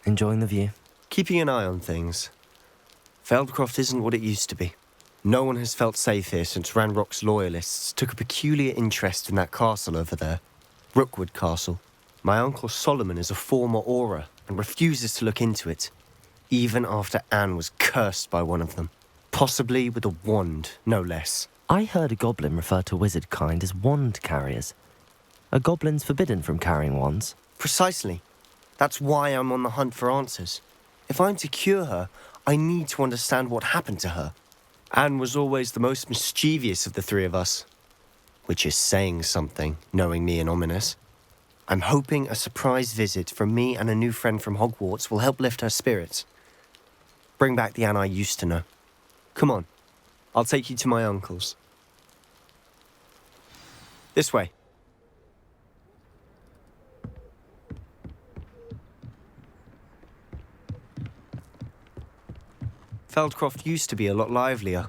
Enjoying the view? Keeping an eye on things. Feldcroft isn't what it used to be. No one has felt safe here since Ranrock's loyalists took a peculiar interest in that castle over there. Rookwood Castle. My uncle Solomon is a former Auror and refuses to look into it, even after Anne was cursed by one of them. Possibly with a wand, no less. I heard a goblin refer to wizard kind as wand carriers. Are goblins forbidden from carrying wands? Precisely. That's why I'm on the hunt for answers. If I'm to cure her, I need to understand what happened to her. Anne was always the most mischievous of the three of us. Which is saying something, knowing me and Ominous. I'm hoping a surprise visit from me and a new friend from Hogwarts will help lift her spirits. Bring back the Anne I used to know. Come on, I'll take you to my uncle's. This way. Feldcroft used to be a lot livelier.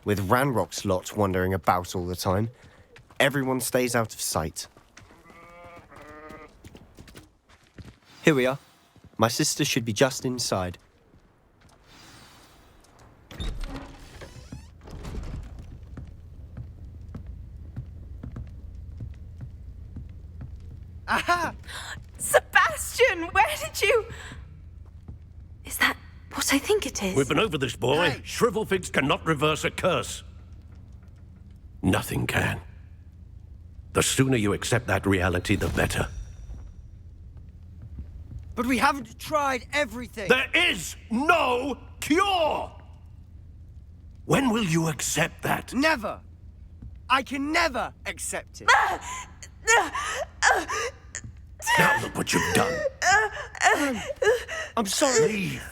With Ranrock's lot wandering about all the time, everyone stays out of sight. Here we are. My sister should be just inside. Aha! Sebastian, where did you... Is that what I think it is? We've been over this, boy. Hey. Shrivelfigs cannot reverse a curse. Nothing can. The sooner you accept that reality, the better. But we haven't tried everything. There is no cure! When will you accept that? Never. I can never accept it. Now look what you've done. I'm sorry. Leave.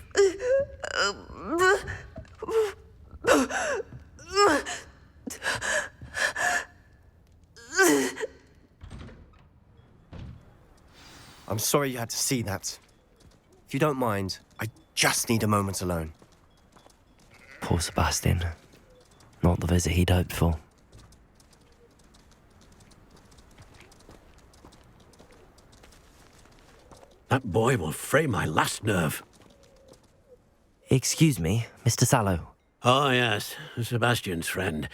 I'm sorry you had to see that. If you don't mind, I just need a moment alone. Poor Sebastian. Not the visit he'd hoped for. That boy will fray my last nerve. Excuse me, Mr. Sallow. Oh, yes, Sebastian's friend.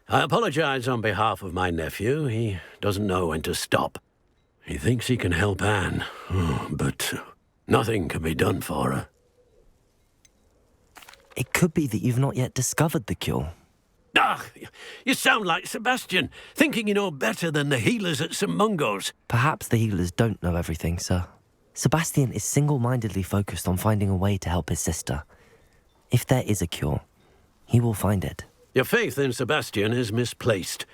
I apologize on behalf of my nephew. He doesn't know when to stop. He thinks he can help Anne, but nothing can be done for her. It could be that you've not yet discovered the cure. Ah, you sound like Sebastian, thinking you know better than the healers at St. Mungo's. Perhaps the healers don't know everything, sir. Sebastian is single-mindedly focused on finding a way to help his sister. If there is a cure, he will find it. Your faith in Sebastian is misplaced.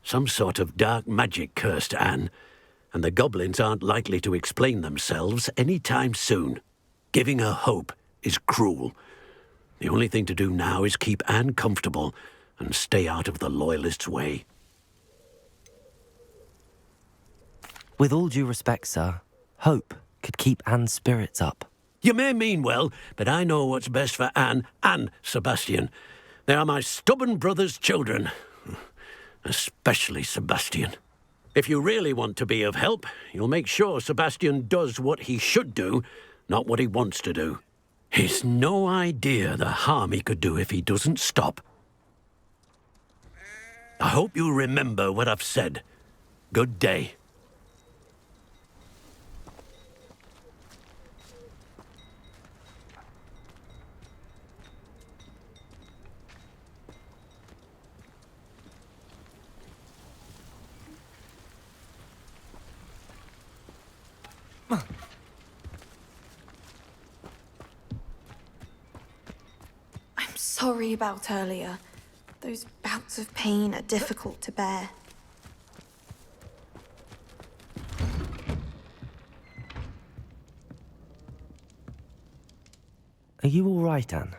Some sort of dark magic cursed Anne, and the goblins aren't likely to explain themselves any time soon. Giving her hope is cruel. The only thing to do now is keep Anne comfortable and stay out of the Loyalists' way. With all due respect, sir, hope could keep Anne's spirits up. You may mean well, but I know what's best for Anne and Sebastian. They are my stubborn brother's children. Especially Sebastian. If you really want to be of help, you'll make sure Sebastian does what he should do, not what he wants to do. He's no idea the harm he could do if he doesn't stop. I hope you remember what I've said. Good day. I'm sorry about earlier. Those bouts of pain are difficult to bear. Are you all right, Anne?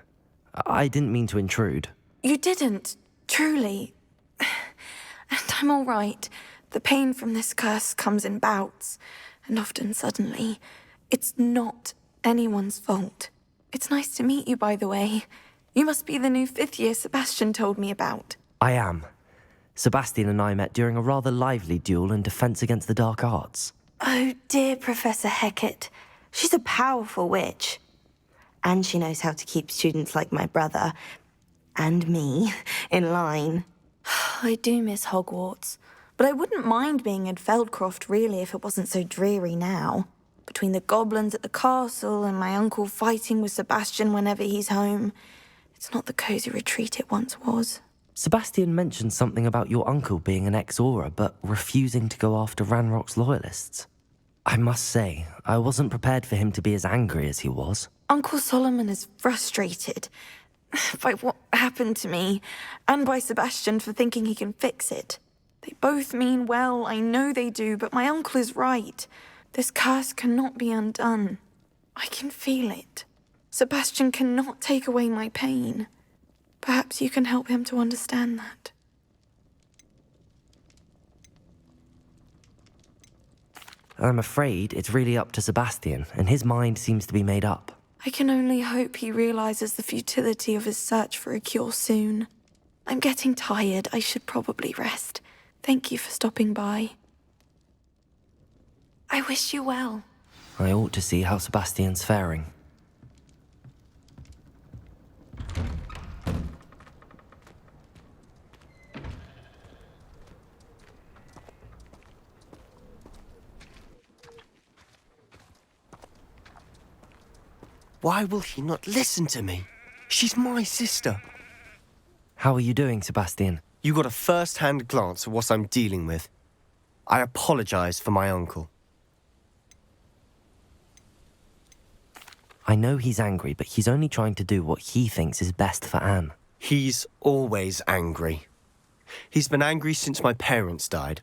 I didn't mean to intrude. You didn't, truly. And I'm all right. The pain from this curse comes in bouts, and often suddenly. It's not anyone's fault. It's nice to meet you, by the way. You must be the new fifth year Sebastian told me about. I am. Sebastian and I met during a rather lively duel in defense against the dark arts. Oh, dear Professor Hecat. She's a powerful witch. And she knows how to keep students like my brother and me in line. I do miss Hogwarts, but I wouldn't mind being in Feldcroft, really, if it wasn't so dreary now. Between the goblins at the castle and my uncle fighting with Sebastian whenever he's home, it's not the cosy retreat it once was. Sebastian mentioned something about your uncle being an ex-Auror, but refusing to go after Ranrock's loyalists. I must say, I wasn't prepared for him to be as angry as he was. Uncle Solomon is frustrated by what happened to me, and by Sebastian for thinking he can fix it. They both mean well, I know they do, but my uncle is right. This curse cannot be undone. I can feel it. Sebastian cannot take away my pain. Perhaps you can help him to understand that. I'm afraid it's really up to Sebastian, and his mind seems to be made up. I can only hope he realizes the futility of his search for a cure soon. I'm getting tired. I should probably rest. Thank you for stopping by. I wish you well. I ought to see how Sebastian's faring. Why will he not listen to me? She's my sister. How are you doing, Sebastian? You got a first-hand glance at what I'm dealing with. I apologize for my uncle. I know he's angry, but he's only trying to do what he thinks is best for Anne. He's always angry. He's been angry since my parents died.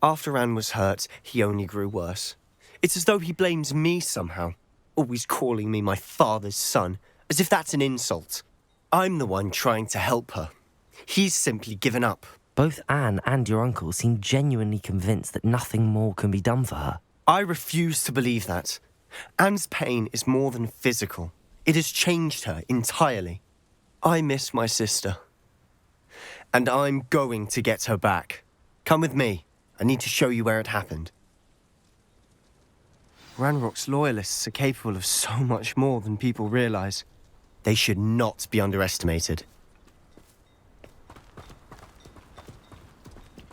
After Anne was hurt, he only grew worse. It's as though he blames me somehow, always calling me my father's son, as if that's an insult. I'm the one trying to help her. He's simply given up. Both Anne and your uncle seem genuinely convinced that nothing more can be done for her. I refuse to believe that. Anne's pain is more than physical. It has changed her entirely. I miss my sister. And I'm going to get her back. Come with me. I need to show you where it happened. Ranrock's loyalists are capable of so much more than people realize. They should not be underestimated.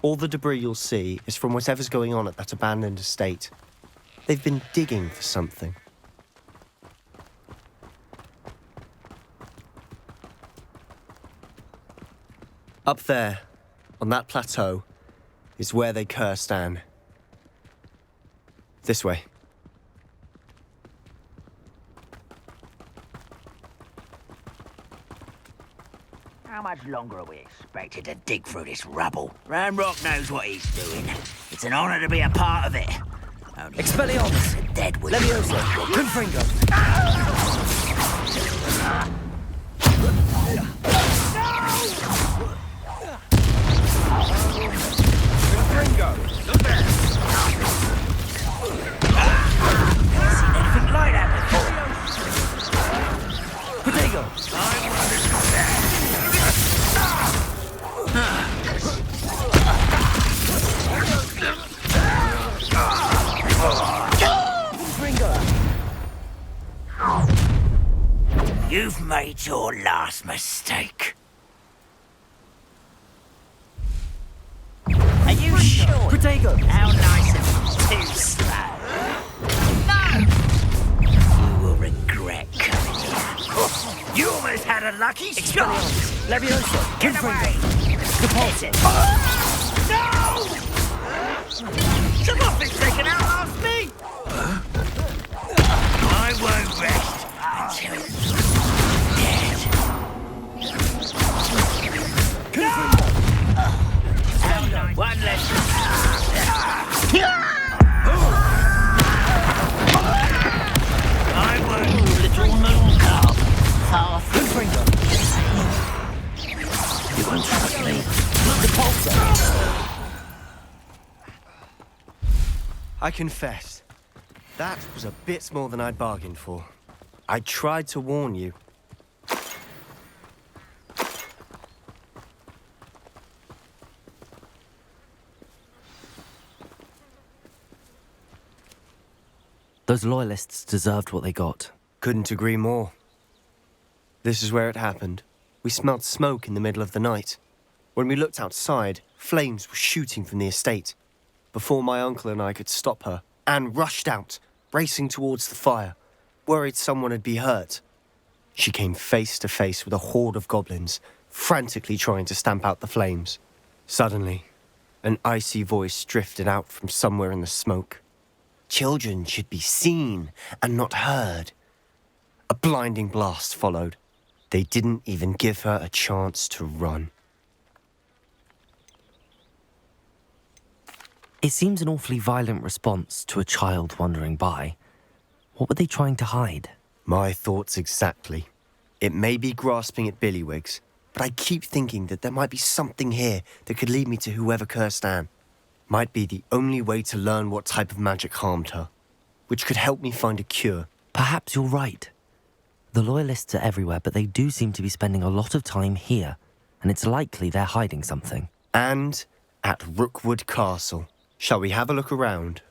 All the debris you'll see is from whatever's going on at that abandoned estate. They've been digging for something. Up there, on that plateau, is where they cursed Anne. This way. How much longer are we expected to dig through this rubble? Ranrock knows what he's doing. It's an honor to be a part of it. Only Expelliarmus! a dead witch. Leviosa! Confringo! Confringo! Look there! Seen anything like that before? Protego! You've made your last mistake. Are you sure? Protego! How nice of you. Too slow. No! You will regret coming here. You almost had a lucky shot. Leviosa! Get away! Repulsive! No! Someone thinks they can outlast me! I won't rest until you're dead. No! One less. I won't, little moon calf. Far from you won't trust me. I confess, that was a bit more than I'd bargained for. I tried to warn you. Those loyalists deserved what they got. Couldn't agree more. This is where it happened. We smelled smoke in the middle of the night. When we looked outside, flames were shooting from the estate. Before my uncle and I could stop her, Anne rushed out, racing towards the fire, worried someone had been hurt. She came face to face with a horde of goblins, frantically trying to stamp out the flames. Suddenly, an icy voice drifted out from somewhere in the smoke. Children should be seen and not heard. A blinding blast followed. They didn't even give her a chance to run. It seems an awfully violent response to a child wandering by. What were they trying to hide? My thoughts exactly. It may be grasping at billywhigs, but I keep thinking that there might be something here that could lead me to whoever cursed Anne. Might be the only way to learn what type of magic harmed her, which could help me find a cure. Perhaps you're right. The loyalists are everywhere, but they do seem to be spending a lot of time here, and it's likely they're hiding something. And at Rookwood Castle. Shall we have a look around?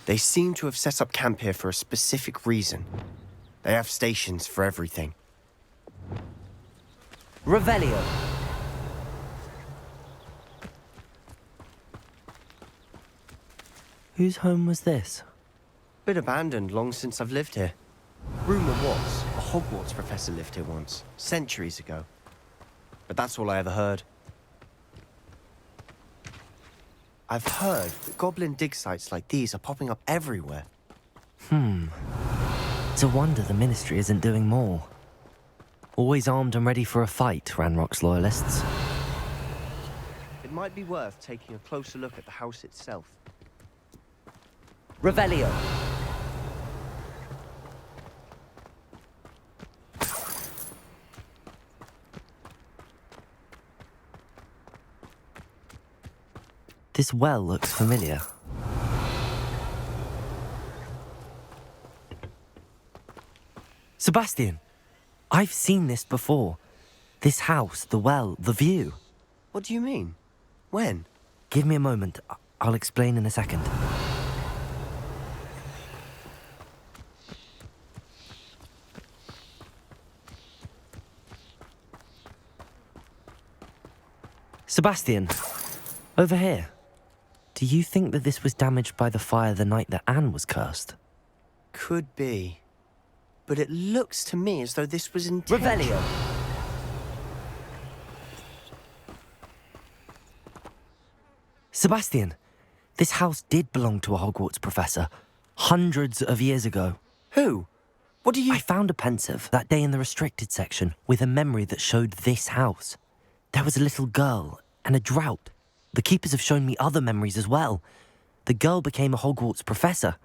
They seem to have set up camp here for a specific reason. They have stations for everything. Revelio. Whose home was this? Been abandoned long since I've lived here. Rumour was a Hogwarts professor lived here once, centuries ago. But that's all I ever heard. I've heard that goblin dig sites like these are popping up everywhere. It's a wonder the Ministry isn't doing more. Always armed and ready for a fight, Ranrock's loyalists. It might be worth taking a closer look at the house itself. Revelio. This well looks familiar. Sebastian, I've seen this before. This house, the well, the view. What do you mean? When? Give me a moment. I'll explain in a second. Sebastian, over here. Do you think that this was damaged by the fire the night that Anne was cursed? Could be. But it looks to me as though this was intentional. Revelio. Sebastian, this house did belong to a Hogwarts professor hundreds of years ago. Who? What do you... I found a pensive that day in the restricted section with a memory that showed this house. There was a little girl and a drought. The keepers have shown me other memories as well. The girl became a Hogwarts professor.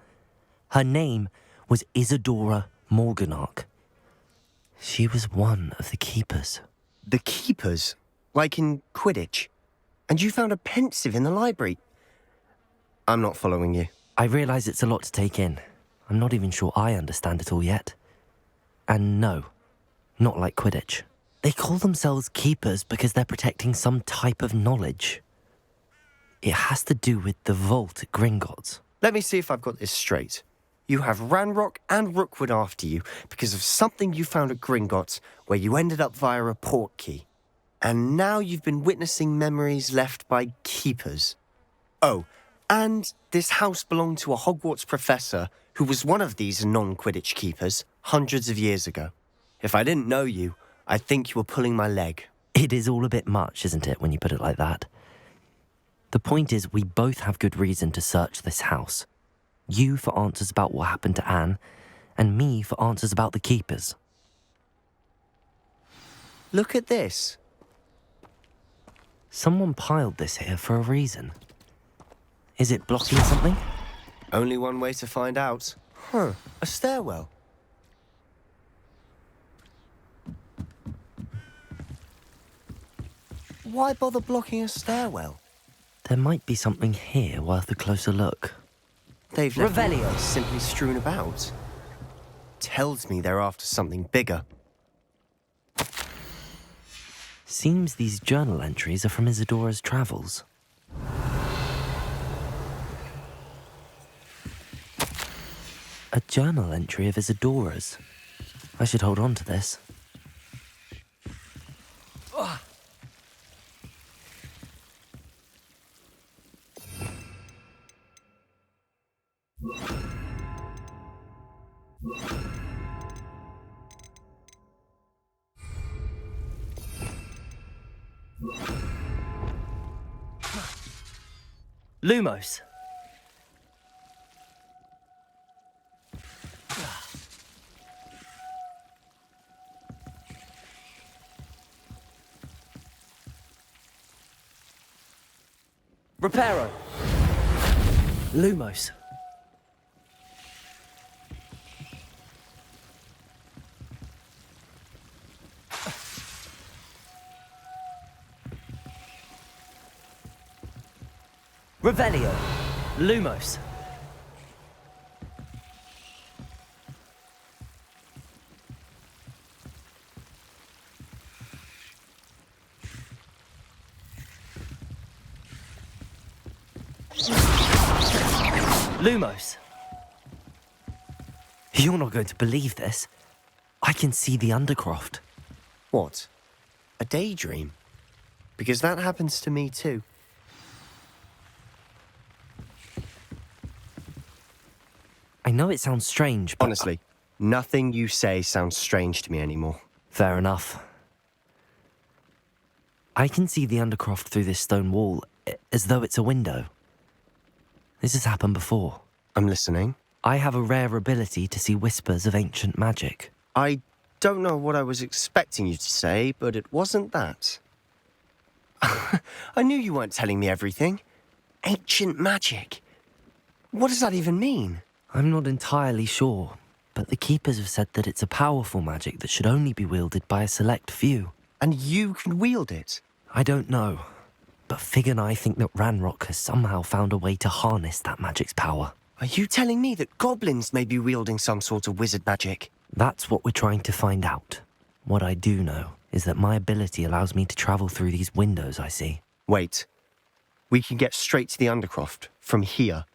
Her name was Isadora Morganach. She was one of the keepers. The keepers? Like in Quidditch? And you found a pensive in the library? I'm not following you. I realise it's a lot to take in. I'm not even sure I understand it all yet. And no, not like Quidditch. They call themselves keepers because they're protecting some type of knowledge. It has to do with the vault at Gringotts. Let me see if I've got this straight. You have Ranrock and Rookwood after you because of something you found at Gringotts where you ended up via a portkey. And now you've been witnessing memories left by keepers. Oh, and this house belonged to a Hogwarts professor who was one of these non-Quidditch keepers hundreds of years ago. If I didn't know you, I'd think you were pulling my leg. It is all a bit much, isn't it, when you put it like that? The point is, we both have good reason to search this house. You for answers about what happened to Anne, and me for answers about the keepers. Look at this. Someone piled this here for a reason. Is it blocking something? Only one way to find out. A stairwell. Why bother blocking a stairwell? There might be something here worth a closer look. They've left Revelio. simply strewn about. Tells me they're after something bigger. Seems these journal entries are from Isadora's travels. A journal entry of Isadora's. I should hold on to this. Lumos. Reparo. Lumos. Revelio. Lumos. Lumos. You're not going to believe this. I can see the Undercroft. What? A daydream? Because that happens to me too. I know it sounds strange, but... Honestly, nothing you say sounds strange to me anymore. Fair enough. I can see the Undercroft through this stone wall, as though it's a window. This has happened before. I'm listening. I have a rare ability to see whispers of ancient magic. I don't know what I was expecting you to say, but it wasn't that. I knew you weren't telling me everything. Ancient magic. What does that even mean? I'm not entirely sure, but the Keepers have said that it's a powerful magic that should only be wielded by a select few. And you can wield it? I don't know, but Fig and I think that Ranrock has somehow found a way to harness that magic's power. Are you telling me that goblins may be wielding some sort of wizard magic? That's what we're trying to find out. What I do know is that my ability allows me to travel through these windows I see. Wait. We can get straight to the Undercroft from here.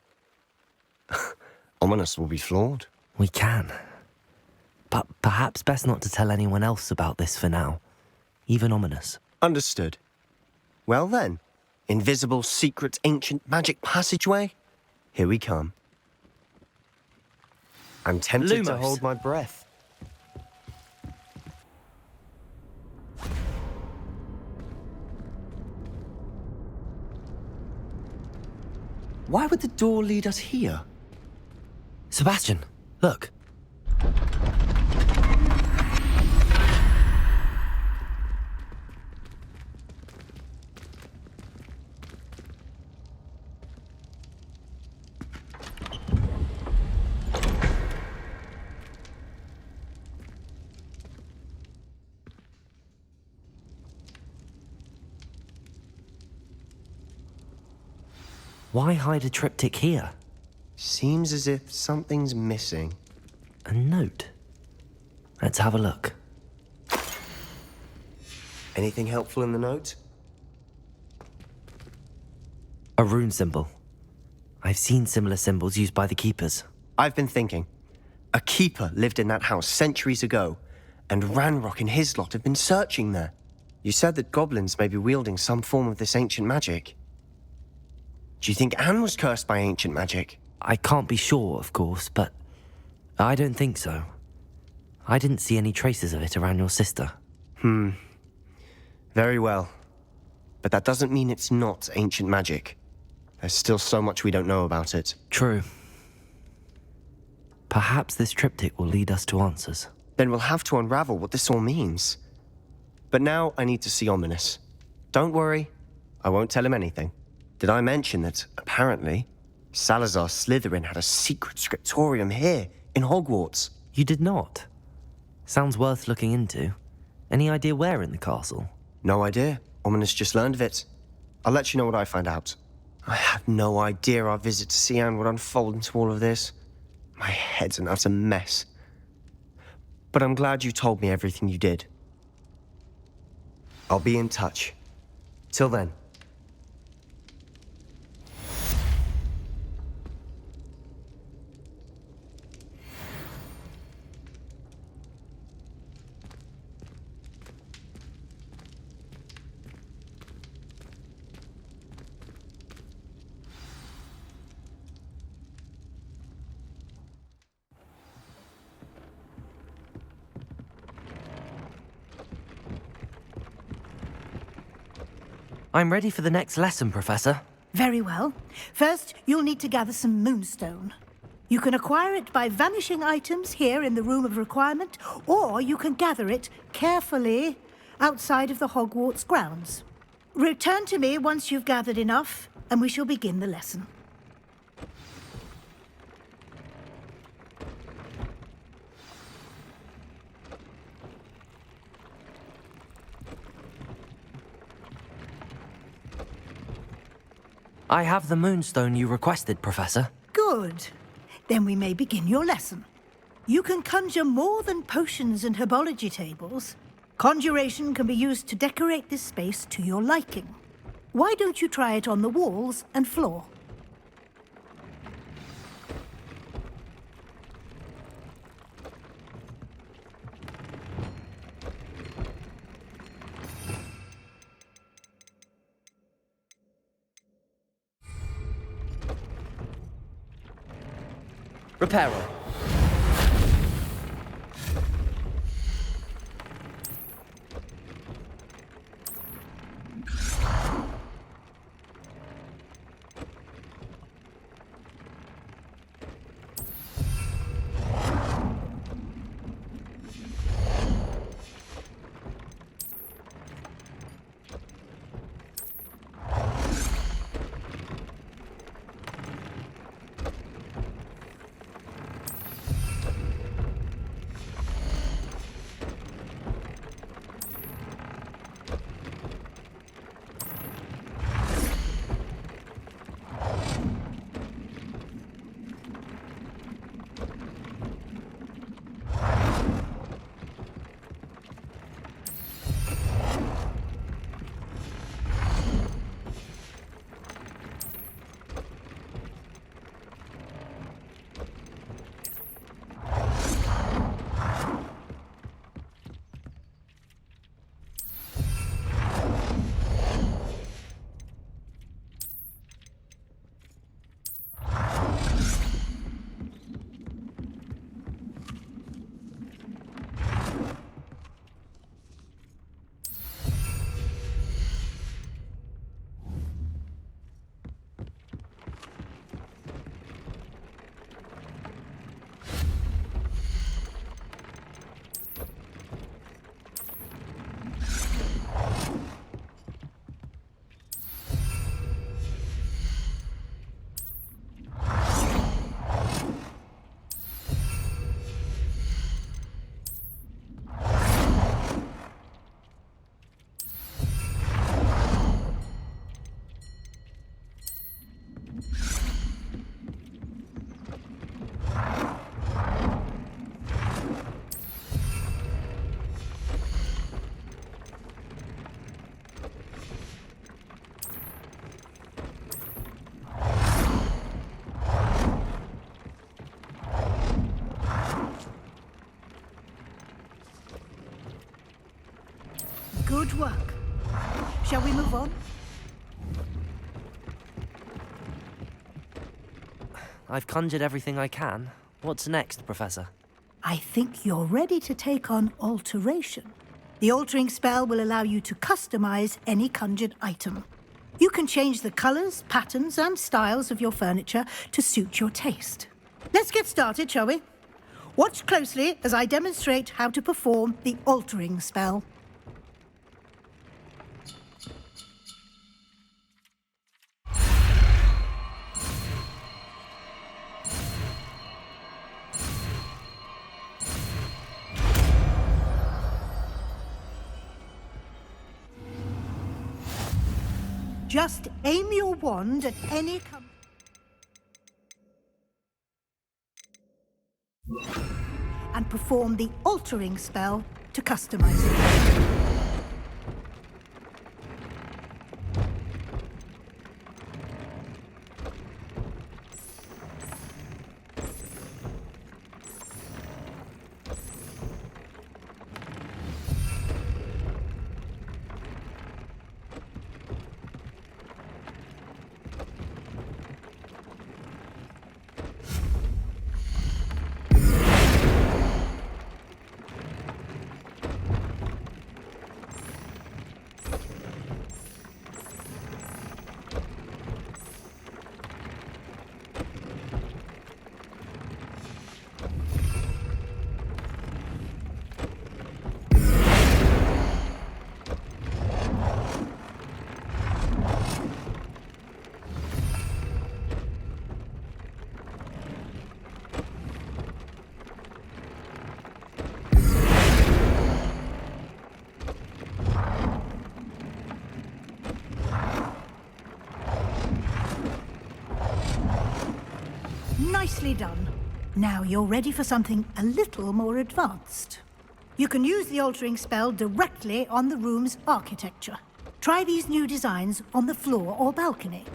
Ominous will be flawed. We can. But perhaps best not to tell anyone else about this for now. Even Ominous. Understood. Well then, invisible, secret, ancient magic passageway? Here we come. I'm tempted to Lumos. hold my breath. Why would the door lead us here? Sebastian, look. Why hide a triptych here? Seems as if something's missing. A note. Let's have a look. Anything helpful in the note? A rune symbol. I've seen similar symbols used by the Keepers. I've been thinking. A keeper lived in that house centuries ago, and Ranrock and his lot have been searching there. You said that goblins may be wielding some form of this ancient magic. Do you think Anne was cursed by ancient magic? I can't be sure, of course, but I don't think so. I didn't see any traces of it around your sister. Very well. But that doesn't mean it's not ancient magic. There's still so much we don't know about it. True. Perhaps this triptych will lead us to answers. Then we'll have to unravel what this all means. But now I need to see Ominous. Don't worry, I won't tell him anything. Did I mention that, apparently, Salazar Slytherin had a secret scriptorium here, in Hogwarts? You did not. Sounds worth looking into. Any idea where in the castle? No idea. Ominous just learned of it. I'll let you know what I find out. I have no idea our visit to Cian would unfold into all of this. My head's an utter mess. But I'm glad you told me everything you did. I'll be in touch. Till then. I'm ready for the next lesson, Professor. Very well. First, you'll need to gather some moonstone. You can acquire it by vanishing items here in the Room of Requirement, or you can gather it carefully outside of the Hogwarts grounds. Return to me once you've gathered enough, and we shall begin the lesson. I have the moonstone you requested, Professor. Good. Then we may begin your lesson. You can conjure more than potions and herbology tables. Conjuration can be used to decorate this space to your liking. Why don't you try it on the walls and floor? Reparo. Good work. Shall we move on? I've conjured everything I can. What's next, Professor? I think you're ready to take on alteration. The altering spell will allow you to customize any conjured item. You can change the colors, patterns, and styles of your furniture to suit your taste. Let's get started, shall we? Watch closely as I demonstrate how to perform the altering spell. Just aim your wand at any and perform the altering spell to customize it. Nicely done. Now you're ready for something a little more advanced. You can use the altering spell directly on the room's architecture. Try these new designs on the floor or balcony.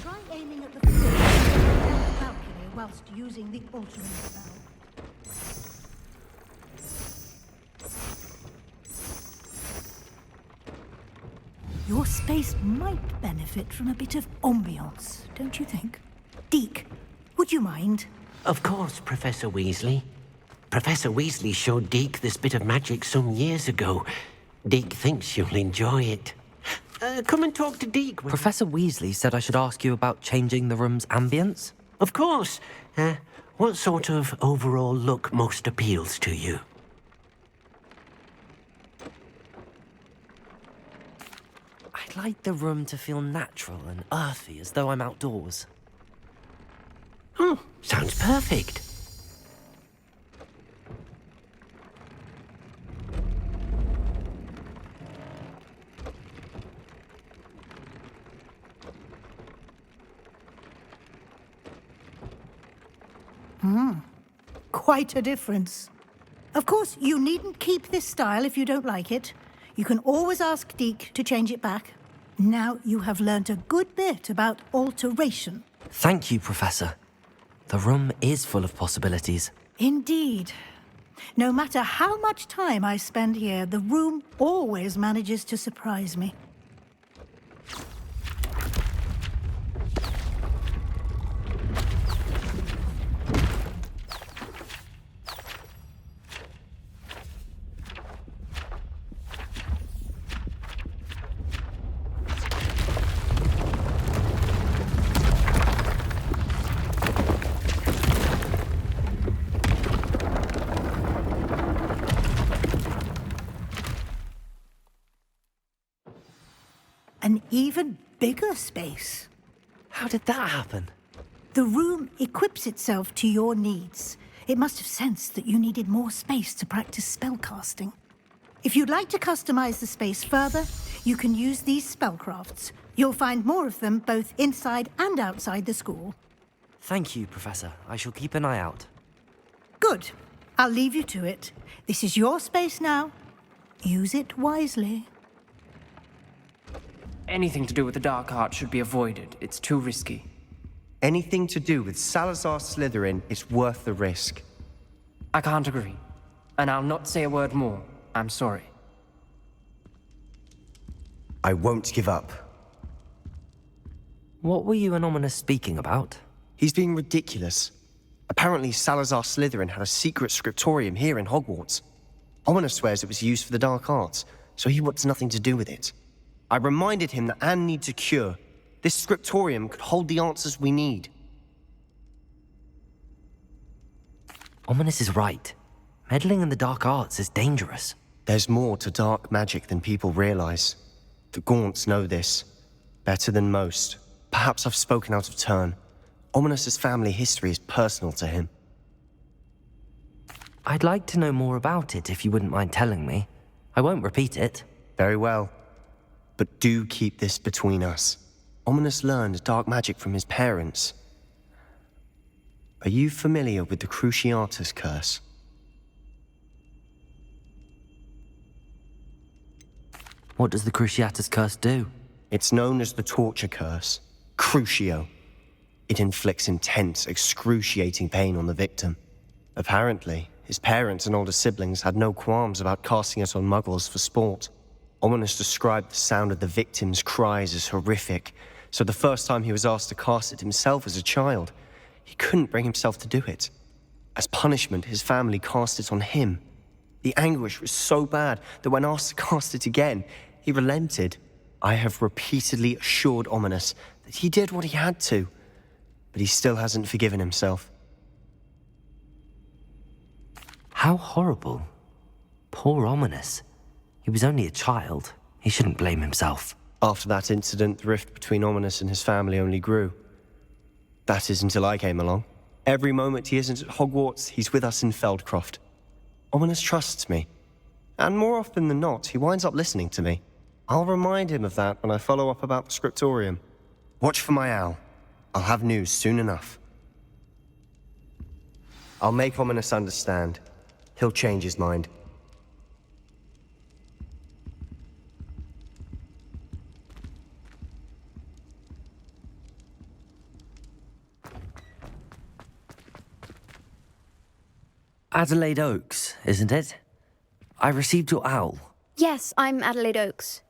Try aiming at the floor or the balcony whilst using the altering spell. Your space might benefit from a bit of ambiance, don't you think? Deke, would you mind? Of course, Professor Weasley. Professor Weasley showed Deke this bit of magic some years ago. Deke thinks you'll enjoy it. Come and talk to Deke. Professor Weasley said I should ask you about changing the room's ambience. Of course. What sort of overall look most appeals to you? I'd like the room to feel natural and earthy, as though I'm outdoors. Oh, sounds perfect. Quite a difference. Of course, you needn't keep this style if you don't like it. You can always ask Deke to change it back. Now you have learnt a good bit about alteration. Thank you, Professor. The room is full of possibilities. Indeed. No matter how much time I spend here, the room always manages to surprise me. An even bigger space. How did that happen? The room equips itself to your needs. It must have sensed that you needed more space to practice spellcasting. If you'd like to customize the space further, you can use these spellcrafts. You'll find more of them both inside and outside the school. Thank you, Professor. I shall keep an eye out. Good. I'll leave you to it. This is your space now. Use it wisely. Anything to do with the dark art should be avoided. It's too risky. Anything to do with Salazar Slytherin is worth the risk. I can't agree. And I'll not say a word more. I'm sorry. I won't give up. What were you and Ominous speaking about? He's being ridiculous. Apparently Salazar Slytherin had a secret scriptorium here in Hogwarts. Ominous swears it was used for the dark arts, so he wants nothing to do with it. I reminded him that Anne needs a cure. This scriptorium could hold the answers we need. Ominous is right. Meddling in the dark arts is dangerous. There's more to dark magic than people realize. The Gaunts know this. Better than most. Perhaps I've spoken out of turn. Ominous's family history is personal to him. I'd like to know more about it if you wouldn't mind telling me. I won't repeat it. Very well. But do keep this between us. Ominous learned dark magic from his parents. Are you familiar with the Cruciatus curse? What does the Cruciatus curse do? It's known as the torture curse. Crucio. It inflicts intense, excruciating pain on the victim. Apparently, his parents and older siblings had no qualms about casting it on muggles for sport. Ominous described the sound of the victim's cries as horrific, so the first time he was asked to cast it himself as a child, he couldn't bring himself to do it. As punishment, his family cast it on him. The anguish was so bad that when asked to cast it again, he relented. I have repeatedly assured Ominous that he did what he had to, but he still hasn't forgiven himself. How horrible. Poor Ominous. He was only a child. He shouldn't blame himself. After that incident, the rift between Ominous and his family only grew. That is until I came along. Every moment he isn't at Hogwarts, he's with us in Feldcroft. Ominous trusts me. And more often than not, he winds up listening to me. I'll remind him of that when I follow up about the scriptorium. Watch for my owl. I'll have news soon enough. I'll make Ominous understand. He'll change his mind. Adelaide Oaks, isn't it? I received your owl. Yes, I'm Adelaide Oaks.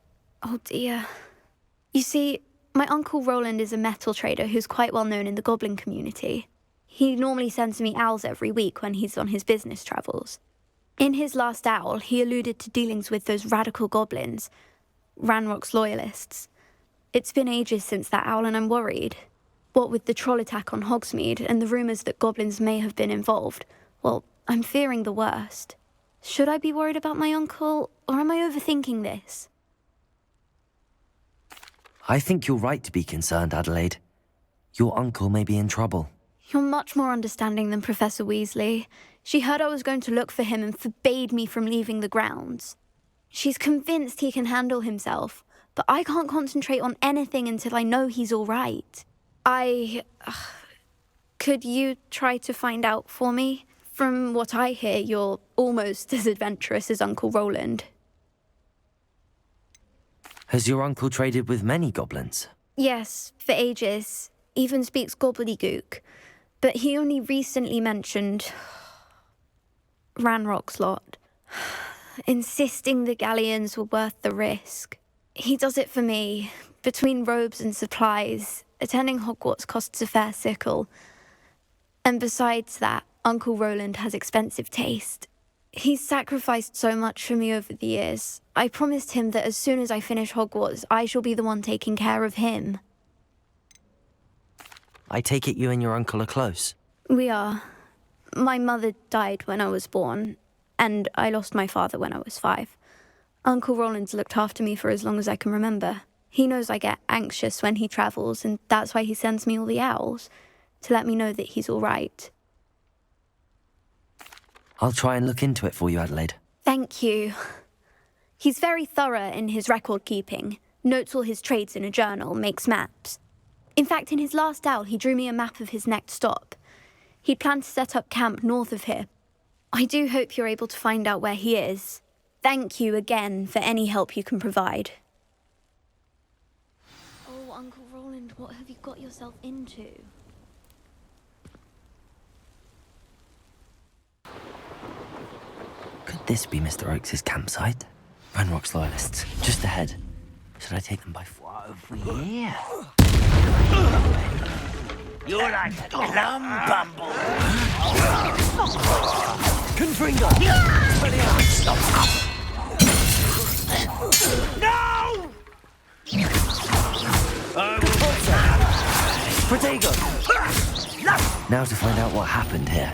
Oh dear. You see, my uncle Roland is a metal trader who's quite well known in the goblin community. He normally sends me owls every week when he's on his business travels. In his last owl, he alluded to dealings with those radical goblins, Ranrock's loyalists. It's been ages since that owl and I'm worried. What with the troll attack on Hogsmeade and the rumours that goblins may have been involved, well, I'm fearing the worst. Should I be worried about my uncle, or am I overthinking this? I think you're right to be concerned, Adelaide. Your uncle may be in trouble. You're much more understanding than Professor Weasley. She heard I was going to look for him and forbade me from leaving the grounds. She's convinced he can handle himself, but I can't concentrate on anything until I know he's all right. Could you try to find out for me? From what I hear, you're almost as adventurous as Uncle Roland. Has your uncle traded with many goblins? Yes, for ages. Even speaks gobbledygook. But he only recently mentioned Ranrock's lot, insisting the galleons were worth the risk. He does it for me. Between robes and supplies, attending Hogwarts costs a fair sickle. And besides that, Uncle Roland has expensive taste. He's sacrificed so much for me over the years. I promised him that as soon as I finish Hogwarts, I shall be the one taking care of him. I take it you and your uncle are close. We are. My mother died when I was born, and I lost my father when I was 5. Uncle Roland's looked after me for as long as I can remember. He knows I get anxious when he travels, and that's why he sends me all the owls, to let me know that he's all right. I'll try and look into it for you, Adelaide. Thank you. He's very thorough in his record keeping, notes all his trades in a journal, makes maps. In fact, in his last owl, he drew me a map of his next stop. He planned to set up camp north of here. I do hope you're able to find out where he is. Thank you again for any help you can provide. Oh, Uncle Roland, what have you got yourself into? Could this be Mr. Oakes' campsite? Ranrock's loyalists, just ahead. Should I take them by foot? Over here. You're like a glum bumble. Confringo! No! Protego! Now to find out what happened here.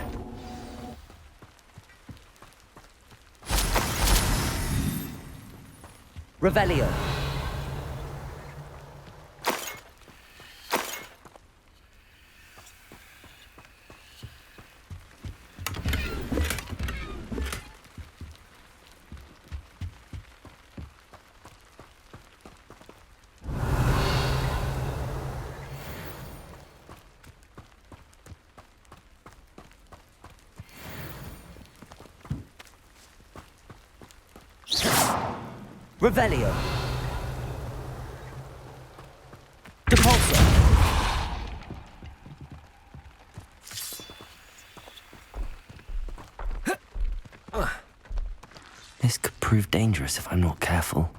Revelio. Revelio. Depulso. This could prove dangerous if I'm not careful.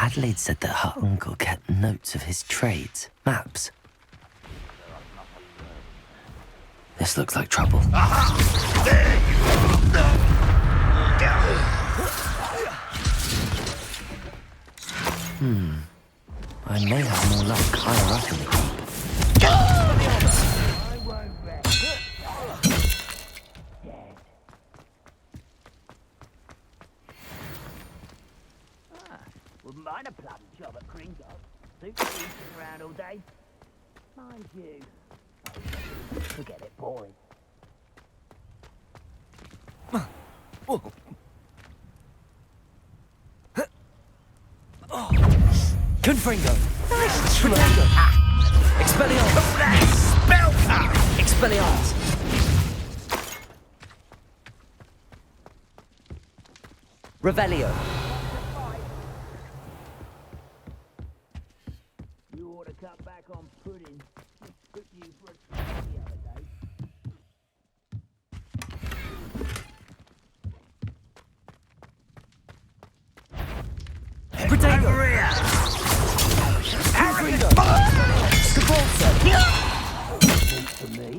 Adelaide said that her uncle kept notes of his trades, maps. This looks like trouble. I may have more luck higher up in the keep. job at Kringle. Suits me sitting around all day. Mind you. Forget it, boring. Confringo! Confringo! Expelliarmus! Expelliarmus! Revelio! You ought to cut back on pudding. I took you for a treat the other day. Protego! Confringo! Scabolso! For me?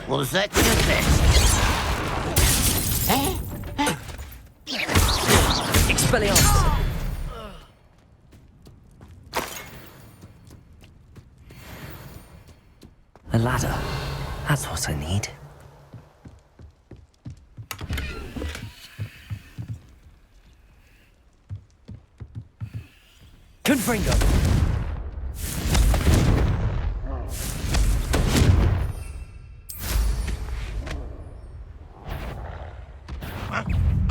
Was that your best? Expelliarmus! A ladder. That's what I need. Confringo!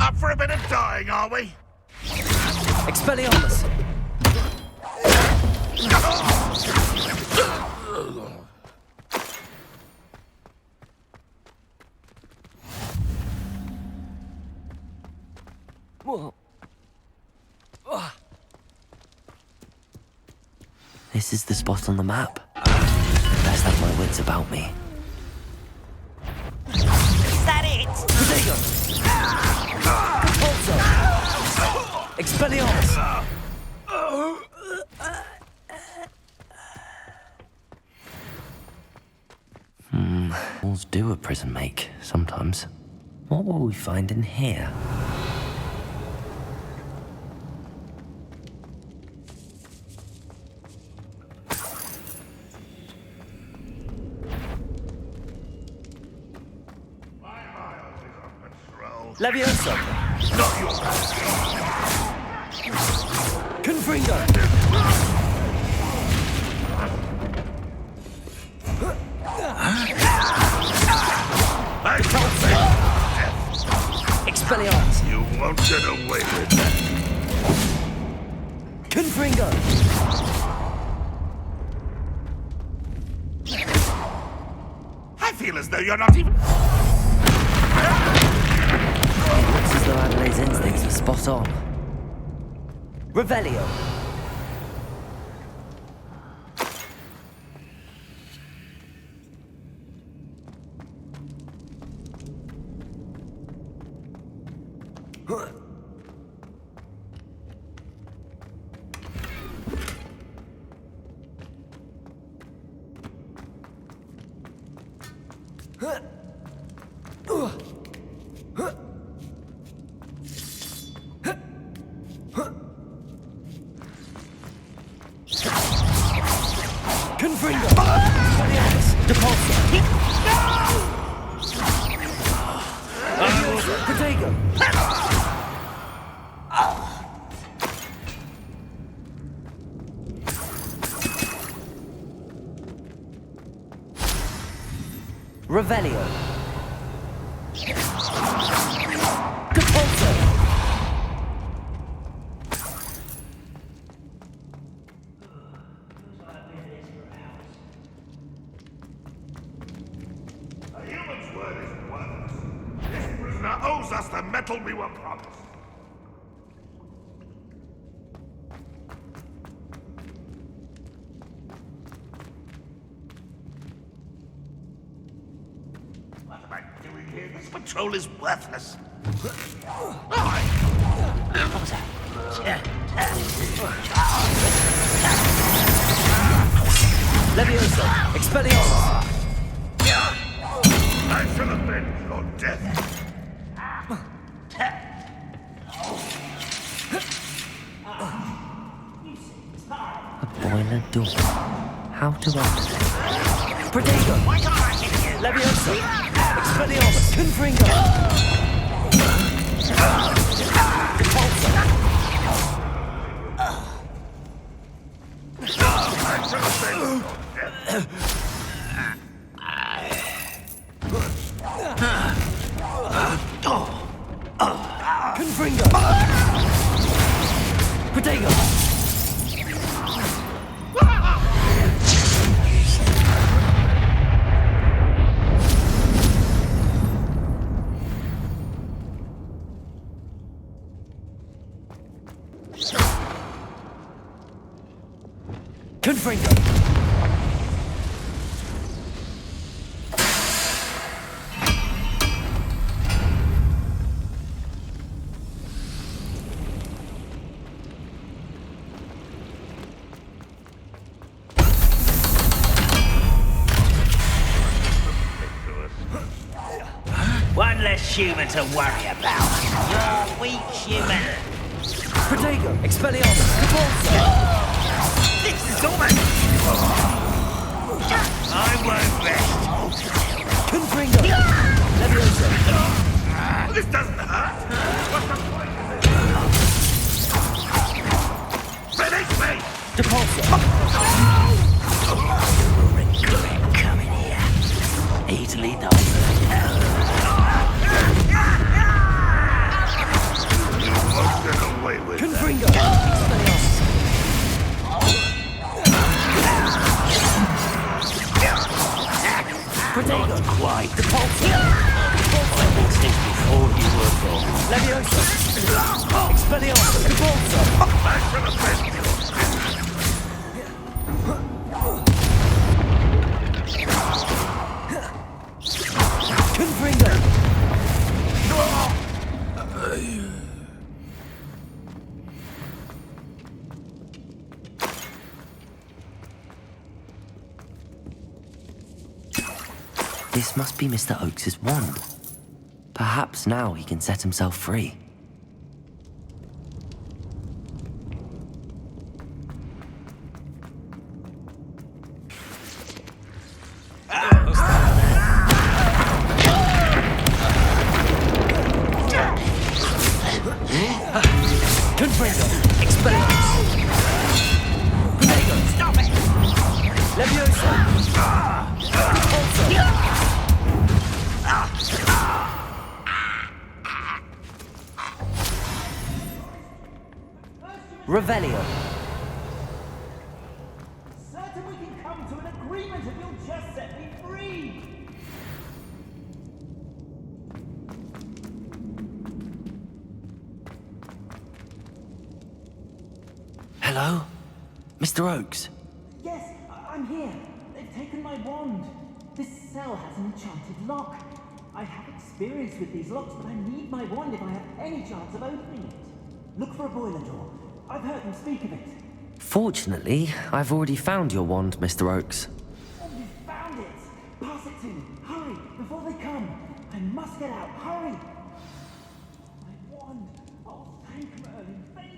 Up for a bit of dying, are we? Expelliarmus! Whoa. This is the spot on the map. Best have my wits about me. Is that it? Protego! Compulso! Expelliarmus! Walls do a prison make, sometimes. What will we find in here? Levioso! Not yours. Confringo! Expelliarmus! You won't get away with that. Confringo! I feel as though you're not even... It looks as though Adelaide's instincts were spot on. Revelio! Confringo! Expelliarmus! Depulso! Protego! Revelio! Depulso! A human's word is worthless. This prisoner owes us the metal we were promised. What am I doing here? This patrol is worthless. Levioso! Expelliarmus! I shall avenge your death. A boiler door. How to open it? Protego! Why can't I hit you? Leviosa! Expelliarmus! Confringo! Confringo! Protego! Confringo! One less human to worry about. You're weak human. Protego! Expelliarmus! Cabalza! This is almost... I won't rest. Confringo! Leviosa! This doesn't hurt. What's the point of it? Finish me! Depulsa! Come in here. Easily done. Get away with Confringo! Expelliarmus! Protego! Quite. Depulsa! I did things before you were born. Leviosa! Expelliarmus! Cabalza! Back to the bed. Confringo! This must be Mr. Oakes's wand. Perhaps now he can set himself free. Confringo! Expelliarmus! Protego! Stop it! Leviosa! Revelio. Certain we can come to an agreement if you'll just set me free. Hello? Mr. Oakes? Yes, I'm here. They've taken my wand. This cell has an enchanted lock. I have experience with these locks, but I need my wand if I have any chance of opening it. Look for a boiler door. I've heard them speak of it. Fortunately, I've already found your wand, Mr. Oakes. Oh, you found it! Pass it to me. Hurry, before they come. I must get out. Hurry! My wand. Oh, thank Merlin. Thank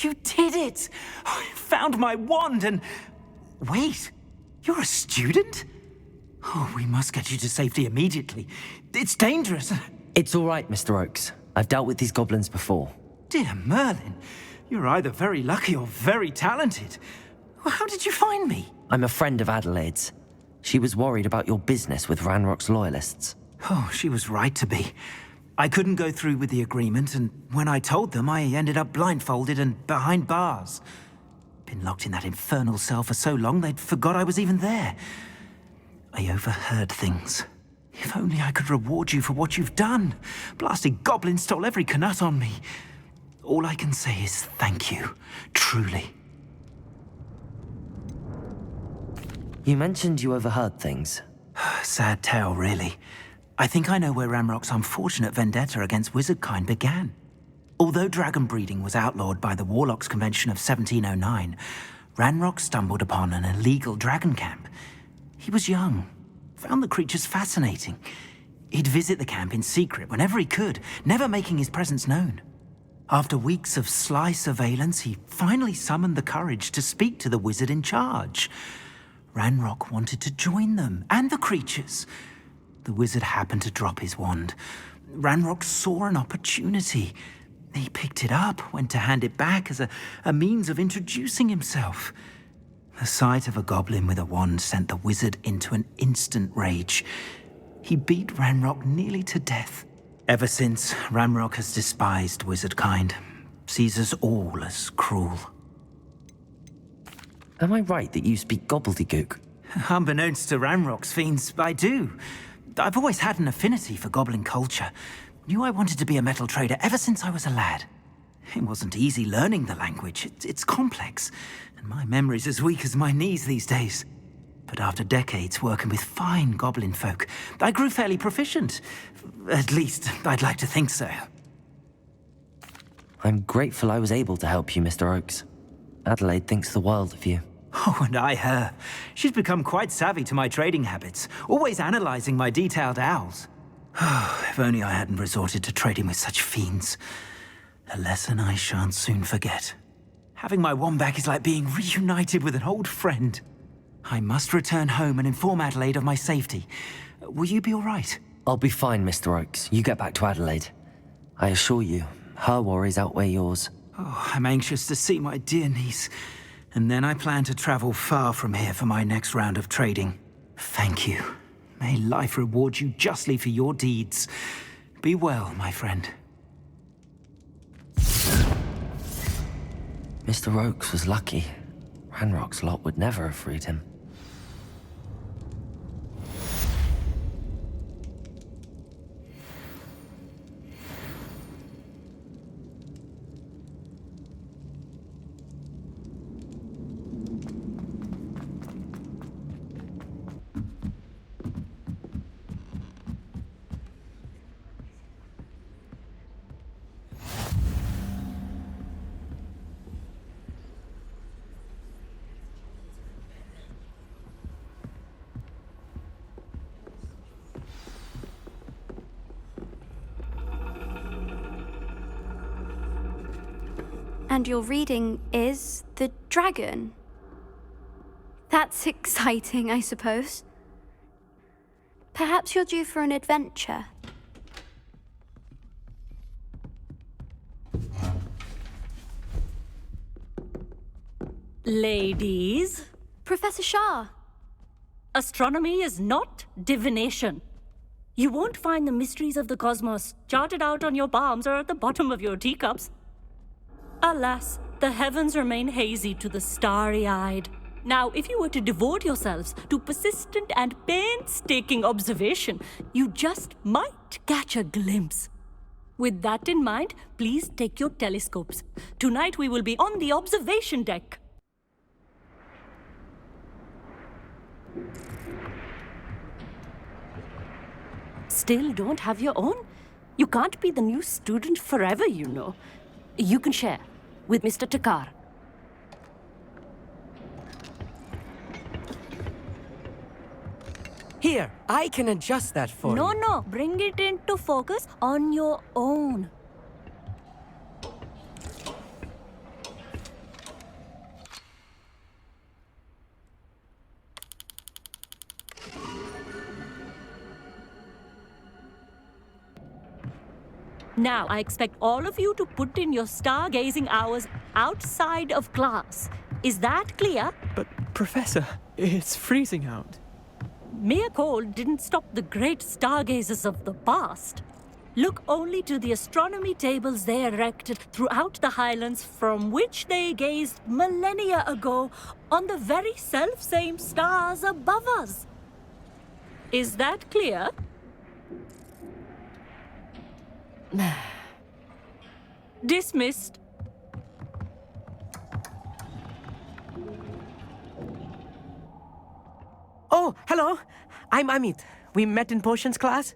you. You did it! I found my wand and... Wait, you're a student? Oh, we must get you to safety immediately. It's dangerous. It's all right, Mr. Oakes. I've dealt with these goblins before. Dear Merlin, you're either very lucky or very talented. How did you find me? I'm a friend of Adelaide's. She was worried about your business with Ranrock's loyalists. Oh, she was right to be. I couldn't go through with the agreement, and when I told them, I ended up blindfolded and behind bars. Been locked in that infernal cell for so long, they'd forgot I was even there. I overheard things. If only I could reward you for what you've done. Blasted goblin stole every canut on me. All I can say is thank you, truly. You mentioned you overheard things. Sad tale, really. I think I know where Ranrock's unfortunate vendetta against wizardkind began. Although dragon breeding was outlawed by the Warlocks Convention of 1709, Ranrock stumbled upon an illegal dragon camp. He was young, found the creatures fascinating. He'd visit the camp in secret whenever he could, never making his presence known. After weeks of sly surveillance, he finally summoned the courage to speak to the wizard in charge. Ranrock wanted to join them, and the creatures. The wizard happened to drop his wand. Ranrock saw an opportunity. He picked it up, went to hand it back as a means of introducing himself. The sight of a goblin with a wand sent the wizard into an instant rage. He beat Ranrock nearly to death. Ever since, Ranrock has despised wizard kind, sees us all as cruel. Am I right that you speak gobbledygook? Unbeknownst to Ranrock's fiends, I do. I've always had an affinity for goblin culture. Knew I wanted to be a metal trader ever since I was a lad. It wasn't easy learning the language. It's complex, and my memory's as weak as my knees these days. But after decades working with fine goblin folk, I grew fairly proficient. At least, I'd like to think so. I'm grateful I was able to help you, Mr. Oakes. Adelaide thinks the world of you. Oh, and I her. She's become quite savvy to my trading habits, always analyzing my detailed owls. Oh, if only I hadn't resorted to trading with such fiends. A lesson I shan't soon forget. Having my wand back is like being reunited with an old friend. I must return home and inform Adelaide of my safety. Will you be all right? I'll be fine, Mr. Oakes. You get back to Adelaide. I assure you, her worries outweigh yours. Oh, I'm anxious to see my dear niece. And then I plan to travel far from here for my next round of trading. Thank you. May life reward you justly for your deeds. Be well, my friend. Mr. Oakes was lucky. Ranrock's lot would never have freed him. And your reading is The Dragon. That's exciting, I suppose. Perhaps you're due for an adventure. Ladies, Professor Shah. astronomy is not divination. You won't find the mysteries of the cosmos charted out on your palms or at the bottom of your teacups. Alas, the heavens remain hazy to the starry-eyed. Now, if you were to devote yourselves to persistent and painstaking observation, you just might catch a glimpse. With that in mind, please take your telescopes. Tonight we will be on the observation deck. Still don't have your own? You can't be the new student forever, you know. You can share with Mr. Takar. Here, I can adjust that for you. No, bring it into focus on your own. Now, I expect all of you to put in your stargazing hours outside of class. Is that clear? But, Professor, it's freezing out. Mere cold didn't stop the great stargazers of the past. Look only to the astronomy tables they erected throughout the Highlands from which they gazed millennia ago on the very self-same stars above us. Is that clear? Dismissed. Oh, hello. I'm Amit. We met in potions class.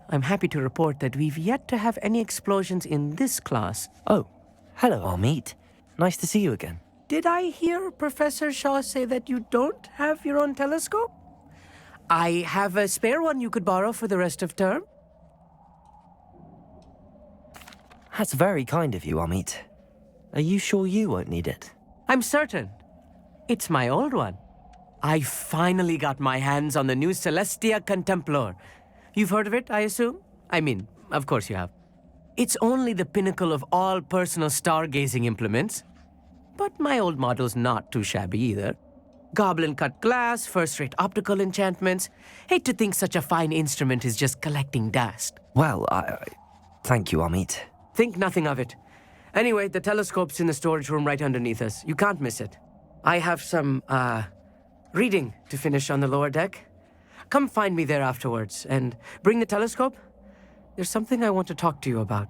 I'm happy to report that we've yet to have any explosions in this class. Oh, hello, Amit. Nice to see you again. Did I hear Professor Shaw say that you don't have your own telescope? I have a spare one you could borrow for the rest of term. That's very kind of you, Amit. Are you sure you won't need it? I'm certain. It's my old one. I finally got my hands on the new Celestia Contemplar. You've heard of it, I assume? I mean, of course you have. It's only the pinnacle of all personal stargazing implements. But my old model's not too shabby either. Goblin-cut glass, first-rate optical enchantments. Hate to think such a fine instrument is just collecting dust. Well, thank you, Amit. Think nothing of it. Anyway, the telescope's in the storage room right underneath us. You can't miss it. I have some, reading to finish on the lower deck. Come find me there afterwards, and bring the telescope. There's something I want to talk to you about.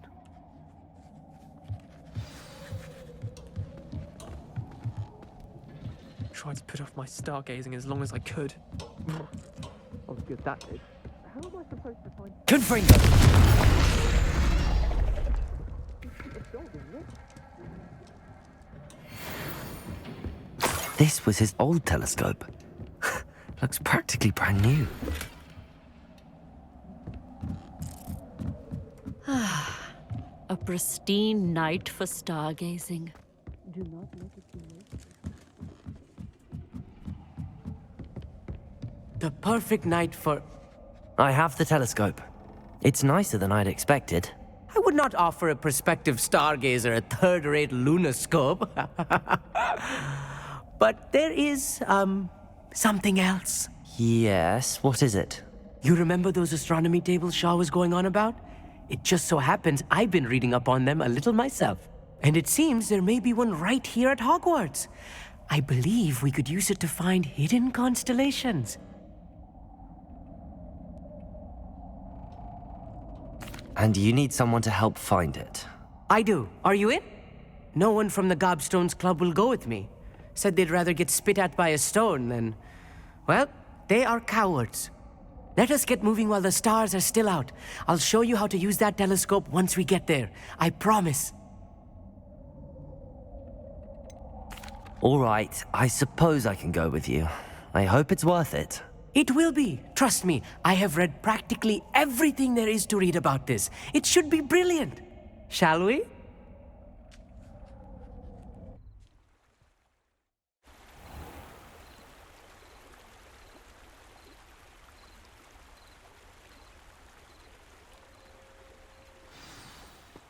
Tried to put off my stargazing as long as I could. I was good that did. How am I supposed to find... Confringo! This was his old telescope. Looks practically brand new. A pristine night for stargazing. Do not let it be late. The perfect night for... I have the telescope. It's nicer than I'd expected. I would not offer a prospective stargazer a third-rate lunoscope. But there is, something else. Yes, what is it? You remember those astronomy tables Shaw was going on about? It just so happens I've been reading up on them a little myself. And it seems there may be one right here at Hogwarts. I believe we could use it to find hidden constellations. And you need someone to help find it. I do. Are you in? No one from the Gobstones Club will go with me. Said they'd rather get spit at by a stone than... Well, they are cowards. Let us get moving while the stars are still out. I'll show you how to use that telescope once we get there. I promise. All right, I suppose I can go with you. I hope it's worth it. It will be. Trust me, I have read practically everything there is to read about this. It should be brilliant. Shall we?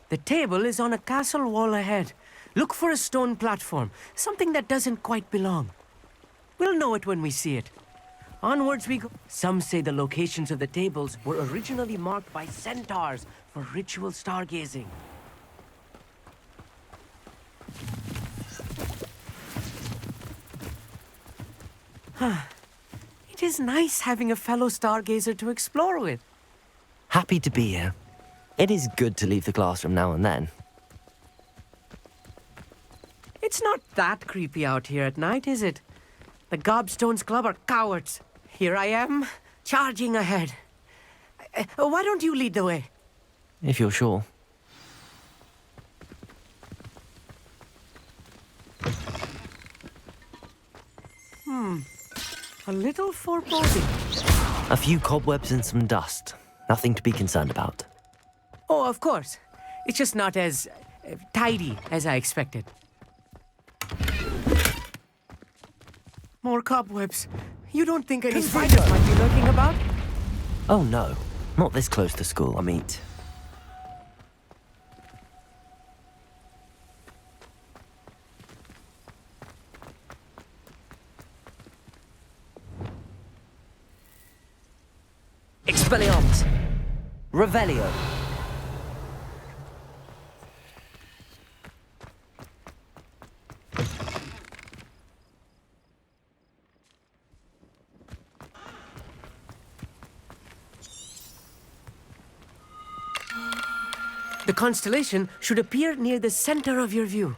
The table is on a castle wall ahead. Look for a stone platform, something that doesn't quite belong. We'll know it when we see it. Onwards we go. Some say the locations of the tables were originally marked by centaurs for ritual stargazing. It is nice having a fellow stargazer to explore with. Happy to be here. It is good to leave the classroom now and then. It's not that creepy out here at night, is it? The Gobstones Club are cowards. Here I am, charging ahead. Why don't you lead the way? If you're sure. A little foreboding. A few cobwebs and some dust. Nothing to be concerned about. Oh, of course. It's just not as tidy as I expected. More cobwebs. You don't think any spiders might be lurking about? Oh no, not this close to school, I mean. Expelliarmus! Revelio! The constellation should appear near the center of your view.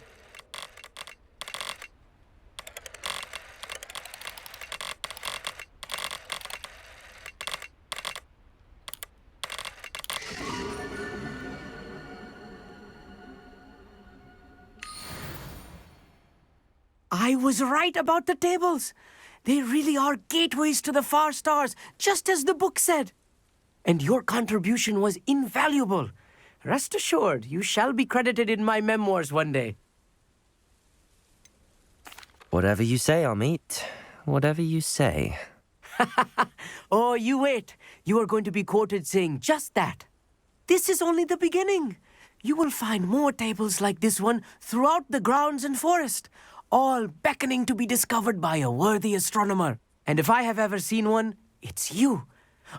I was right about the tables. They really are gateways to the far stars, just as the book said. And your contribution was invaluable. Rest assured, you shall be credited in my memoirs one day. Whatever you say, Amit. Whatever you say. Oh, you wait. You are going to be quoted saying just that. This is only the beginning. You will find more tables like this one throughout the grounds and forest, all beckoning to be discovered by a worthy astronomer. And if I have ever seen one, it's you.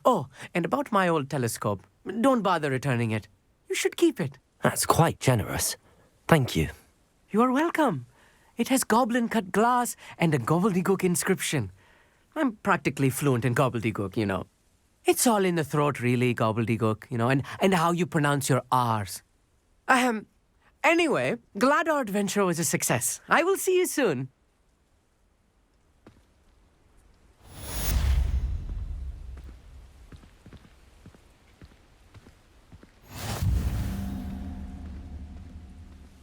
Oh, and about my old telescope, don't bother returning it. You should keep it. That's quite generous. Thank you. You are welcome. It has goblin-cut glass and a gobbledygook inscription. I'm practically fluent in gobbledygook, you know. It's all in the throat, really, gobbledygook, you know, and how you pronounce your R's. Anyway, glad our adventure was a success. I will see you soon.